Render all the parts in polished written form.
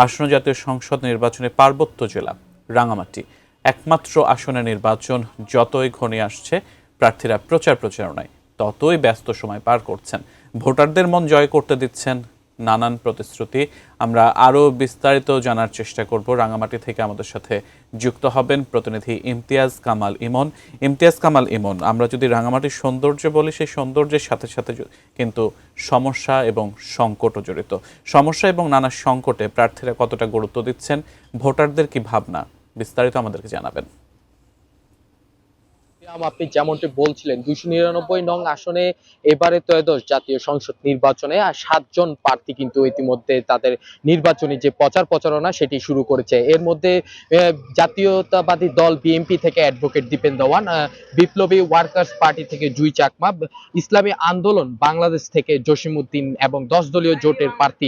আসন্ন জাতীয় সংসদ নির্বাচনে পার্বত্য জেলা রাঙামাটি একমাত্র আসনে নির্বাচন যতই ঘনিয়ে আসছে, প্রার্থীরা প্রচারণায় ততই ব্যস্ত সময় পার করছেন। ভোটারদের মন জয় করতে দিচ্ছেন নানান প্রতিশ্রুতি। আমরা আরও বিস্তারিত জানার চেষ্টা করব। রাঙামাটি থেকে আমাদের সাথে যুক্ত হবেন প্রতিনিধি ইমতিয়াজ কামাল ইমন। ইমতিয়াজ কামাল ইমন, আমরা যদি রাঙামাটির সৌন্দর্য বলি, সেই সৌন্দর্যের সাথে সাথে কিন্তু সমস্যা এবং সংকটও জড়িত। সমস্যা এবং নানা সংকটে প্রার্থীরা কতটা গুরুত্ব দিচ্ছেন, ভোটারদের কি ভাবনা, বিস্তারিত আমাদেরকে জানাবেন। আপনি যেমনটি বলছিলেন 299 নং আসনে এবারে ত্রয়োদশ জাতীয় সংসদ নির্বাচনে 7 জন প্রার্থী কিন্তু ইতিমধ্যে তাদের নির্বাচনী যে প্রচারণা সেটি শুরু করেছে। এর মধ্যে জাতীয়তাবাদী দল বিএনপি থেকে অ্যাডভোকেট দীপেন দেওয়ান, বিপ্লবী ওয়ার্কার্স পার্টি থেকে জুই চাকমা, ইসলামী আন্দোলন বাংলাদেশ থেকে জসিমউদ্দিন এবং 10 দলীয় জোটের প্রার্থী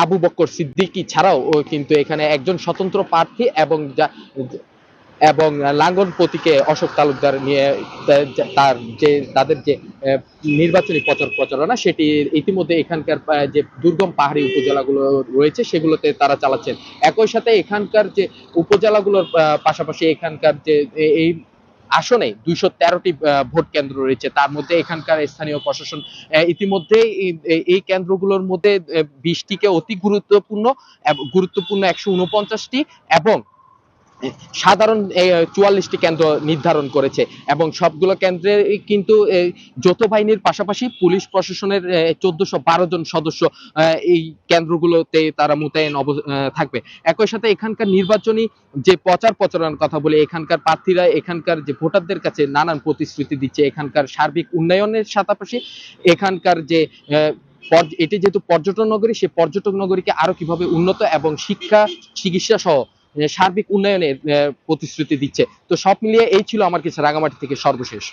আবু বক্কর সিদ্দিকী ছাড়াও কিন্তু এখানে একজন স্বতন্ত্র প্রার্থী এবং লাঙ্গল প্রতীকে অশোক তালুকদার নিয়ে তাদের যে নির্বাচনী প্রচারণা সেটি ইতিমধ্যে এখানকার যে দুর্গম পাহাড়ি উপজেলাগুলো রয়েছে সেগুলোতে তারা চালাচ্ছেন। একই সাথে এখানকার যে উপজেলাগুলোর পাশাপাশি এখানকার যে এই আসনে 213টি ভোট কেন্দ্র রয়েছে, তার মধ্যে এখানকার স্থানীয় প্রশাসন ইতিমধ্যে এই কেন্দ্রগুলোর মধ্যে 20টিকে অতি গুরুত্বপূর্ণ 149টি এবং সাধারণ 44টি কেন্দ্র নির্ধারণ করেছে এবং সবগুলো কেন্দ্রে কিন্তু যৌথ বাহিনীর পাশাপাশি পুলিশ প্রশাসনের 1412 জন সদস্য এই কেন্দ্রগুলোতে তারা মোতায়েন থাকবে। একই সাথে এখানকার নির্বাচনী যে প্রচারণার কথা বলে, এখানকার প্রার্থীরা এখানকার যে ভোটারদের কাছে নানান প্রতিশ্রুতি দিচ্ছে। এখানকার সার্বিক উন্নয়নের পাশাপাশি এখানকার যে এটি যেহেতু পর্যটন নগরী, সেই পর্যটন নগরীকে আরো কিভাবে উন্নত এবং শিক্ষা চিকিৎসা সহ সার্বিক উন্নয়নের প্রতিশ্রুতি দিচ্ছে। তো সব মিলিয়ে এই ছিল আমার কাছে রাঙামাটি থেকে সর্বশেষ।